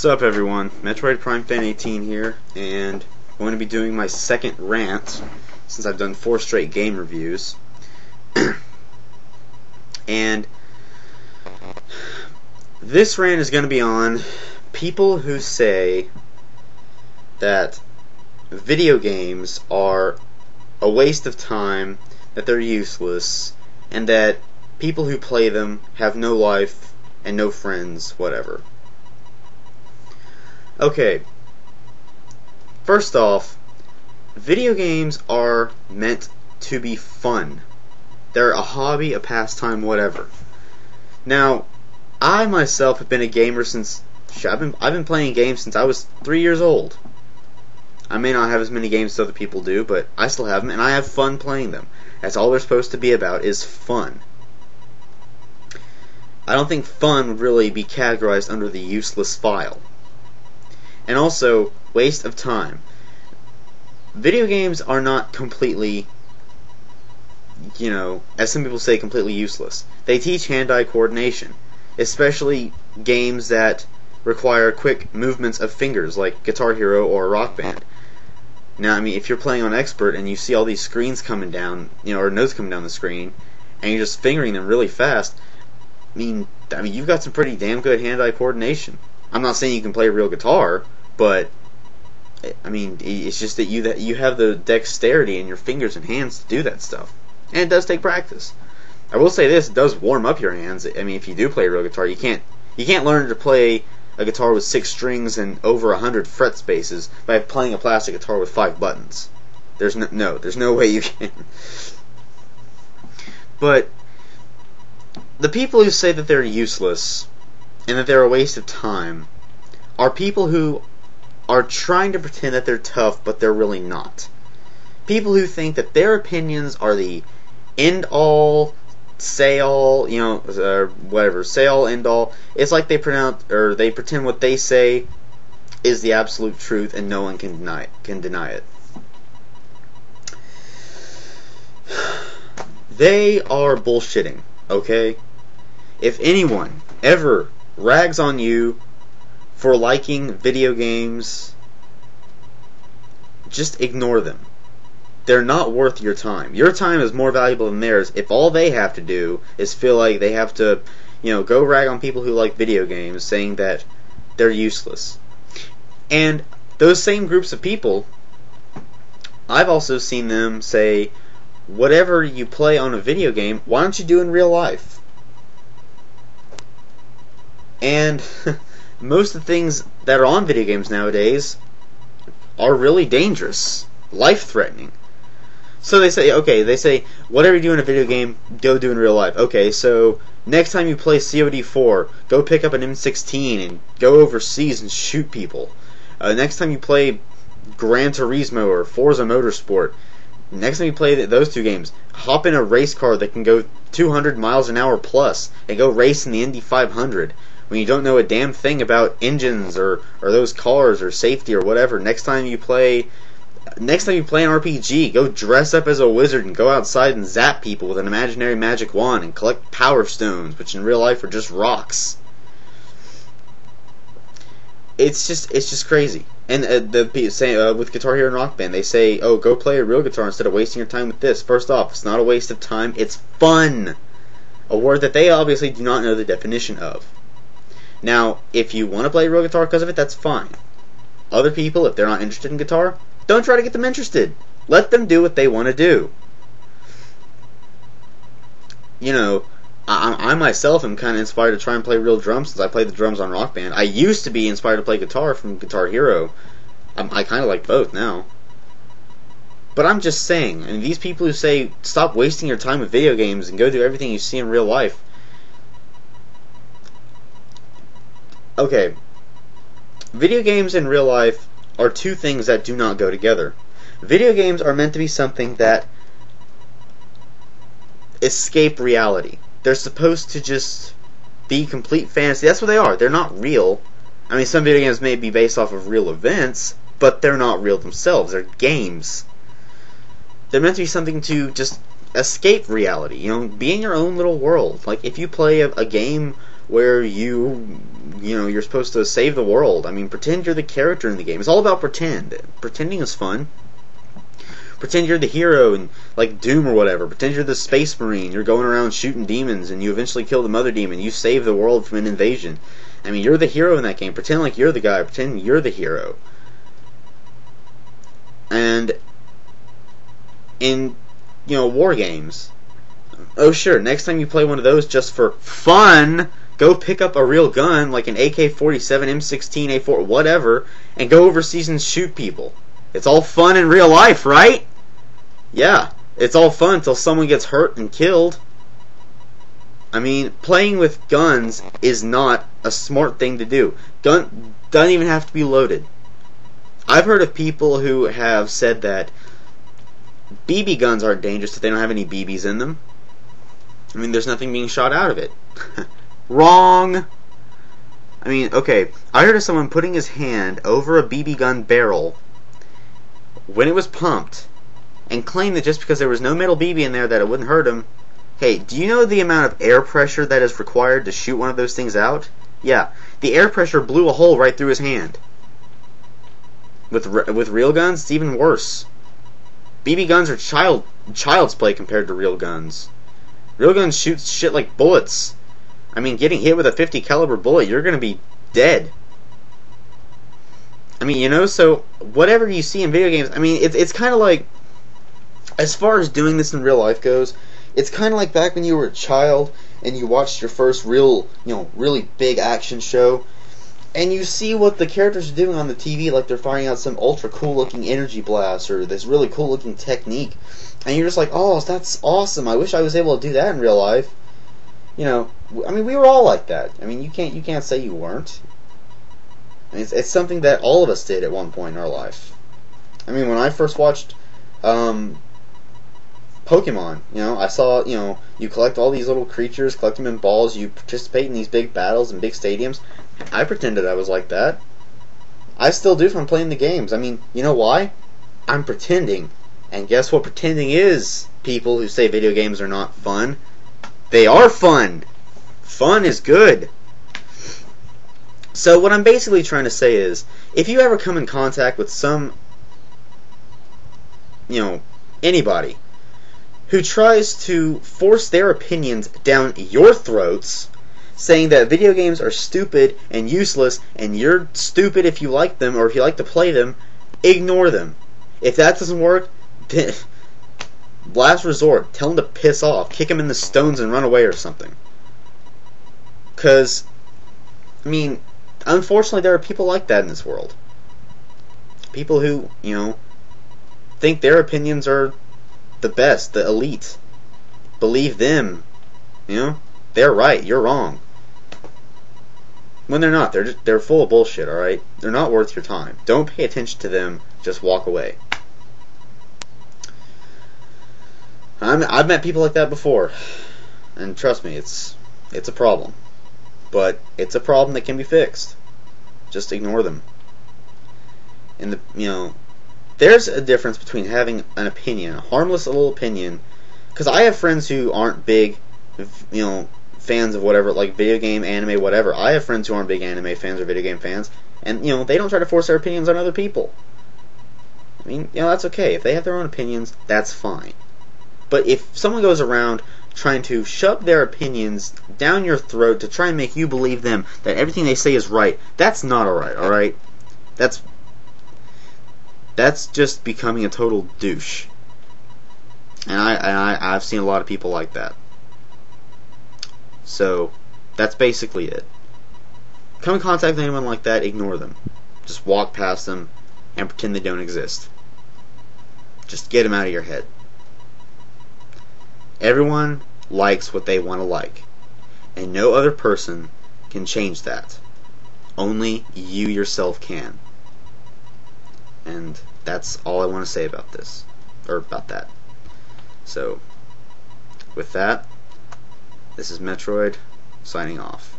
What's up, everyone? Metroid Prime Fan 18 here, and I'm going to be doing my second rant since I've done 4 straight game reviews. And this rant is going to be on people who say that video games are a waste of time, that they're useless, and that people who play them have no life and no friends, whatever. Okay, first off, video games are meant to be fun. They're a hobby, a pastime, whatever. Now, I myself have been a gamer since I've been playing games since I was 3 years old. I may not have as many games as other people do, but I still have them, and I have fun playing them. That's all they're supposed to be about, is fun. I don't think fun would really be categorized under the useless file. And also, waste of time. Video games are not completely, as some people say, completely useless. They teach hand-eye coordination, especially games that require quick movements of fingers, like Guitar Hero or Rock Band. Now, I mean, if you're playing on Expert and you see all these screens coming down, or notes coming down the screen, and you're just fingering them really fast, I mean, you've got some pretty damn good hand-eye coordination. I'm not saying you can play a real guitar, but I mean, it's just that you have the dexterity in your fingers and hands to do that stuff, and it does take practice. I will say this: it does warm up your hands. I mean, if you do play a real guitar, you can't learn to play a guitar with 6 strings and over 100 fret spaces by playing a plastic guitar with 5 buttons. There's no way you can. But the people who say that they're useless and that they're a waste of time are people who are trying to pretend that they're tough, but they're really not. People who think that their opinions are the end-all, say-all, whatever, say-all, end-all. It's like they pretend what they say is the absolute truth, and no one can deny it. They are bullshitting, okay? If anyone ever rags on you for liking video games, just ignore them. They're not worth your time. Your time is more valuable than theirs if all they have to do is feel like they have to, go rag on people who like video games, saying that they're useless. And those same groups of people, I've also seen them say, whatever you play on a video game, why don't you do in real life? And most of the things that are on video games nowadays are really dangerous, life-threatening. So they say, whatever you do in a video game, go do in real life. Okay, so next time you play COD4, go pick up an M16 and go overseas and shoot people. Next time you play Gran Turismo or Forza Motorsport, next time you play those 2 games, hop in a race car that can go 200 miles an hour plus and go race in the Indy 500. When you don't know a damn thing about engines or those cars or safety or whatever, next time you play an RPG, go dress up as a wizard and go outside and zap people with an imaginary magic wand and collect power stones, which in real life are just rocks. It's just crazy. And the people say with Guitar Hero and Rock Band, they say, "Oh, go play a real guitar instead of wasting your time with this." First off, it's not a waste of time; it's fun. A word that they obviously do not know the definition of. Now, if you want to play real guitar because of it, that's fine. Other people, if they're not interested in guitar, don't try to get them interested. Let them do what they want to do. I myself am kind of inspired to try and play real drums since I played the drums on Rock Band. I used to be inspired to play guitar from Guitar Hero. I kind of like both now. But I'm just saying, these people who say, stop wasting your time with video games and go do everything you see in real life. Okay, video games and real life are 2 things that do not go together. Video games are meant to be something that escape reality. They're supposed to just be complete fantasy. That's what they are. They're not real. I mean, some video games may be based off of real events, but they're not real themselves. They're games. They're meant to be something to just escape reality. Be in your own little world. Like, if you play a game where you're supposed to save the world. I mean, pretend you're the character in the game. It's all about pretend. Pretending is fun. Pretend you're the hero in, like, Doom or whatever. Pretend you're the Space Marine. You're going around shooting demons, and you eventually kill the Mother Demon. You save the world from an invasion. I mean, you're the hero in that game. Pretend like you're the guy. Pretend you're the hero. And in, war games, oh sure, next time you play one of those just for fun, go pick up a real gun, like an AK-47, M16, A4, whatever, and go overseas and shoot people. It's all fun in real life, right? Yeah, it's all fun until someone gets hurt and killed. I mean, playing with guns is not a smart thing to do. Gun doesn't even have to be loaded. I've heard of people who have said that BB guns aren't dangerous if they don't have any BBs in them. I mean, there's nothing being shot out of it. Wrong! I mean, okay, I heard of someone putting his hand over a BB gun barrel when it was pumped and claimed that just because there was no metal BB in there that it wouldn't hurt him. Hey, do you know the amount of air pressure that is required to shoot one of those things out? Yeah, the air pressure blew a hole right through his hand. With real guns, it's even worse. BB guns are child's play compared to real guns. Real guns shoot shit like bullets. I mean, getting hit with a 50 caliber bullet, you're gonna be dead. I mean, so whatever you see in video games, I mean, it's kind of like, as far as doing this in real life goes, it's kind of like back when you were a child and you watched your first real, really big action show, and you see what the characters are doing on the TV, like they're firing out some ultra cool looking energy blast or this really cool looking technique, and you're just like, oh, that's awesome, I wish I was able to do that in real life. I mean, we were all like that. I mean, you can't say you weren't. I mean, it's something that all of us did at one point in our life. I mean, when I first watched Pokemon, I saw, you collect all these little creatures, collect them in balls, you participate in these big battles in big stadiums. I pretended I was like that. I still do if I'm playing the games. I mean, you know why? I'm pretending. And guess what pretending is, people who say video games are not fun? They are fun! Fun is good. So what I'm basically trying to say is, if you ever come in contact with some, anybody who tries to force their opinions down your throats, saying that video games are stupid and useless, and you're stupid if you like them, or if you like to play them, ignore them. If that doesn't work, then last resort, tell them to piss off, kick them in the stones and run away or something. Because, I mean, unfortunately there are people like that in this world. People who, think their opinions are the best, the elite. Believe them. They're right, you're wrong. When they're not, they're full of bullshit, alright? They're not worth your time. Don't pay attention to them, just walk away. I've met people like that before, and trust me, it's a problem. But it's a problem that can be fixed. Just ignore them. And there's a difference between having an opinion, a harmless little opinion, because I have friends who aren't big, fans of whatever, like video game, anime, whatever. I have friends who aren't big anime fans or video game fans, and they don't try to force their opinions on other people. I mean, that's okay. If they have their own opinions, that's fine. But if someone goes around trying to shove their opinions down your throat to try and make you believe them that everything they say is right, that's not alright? That's just becoming a total douche. And I've seen a lot of people like that. So, that's basically it. Come in contact with anyone like that, ignore them. Just walk past them and pretend they don't exist. Just get them out of your head. Everyone likes what they want to like, and no other person can change that. Only you yourself can. And that's all I want to say about this, or about that. So, with that, this is Metroid, signing off.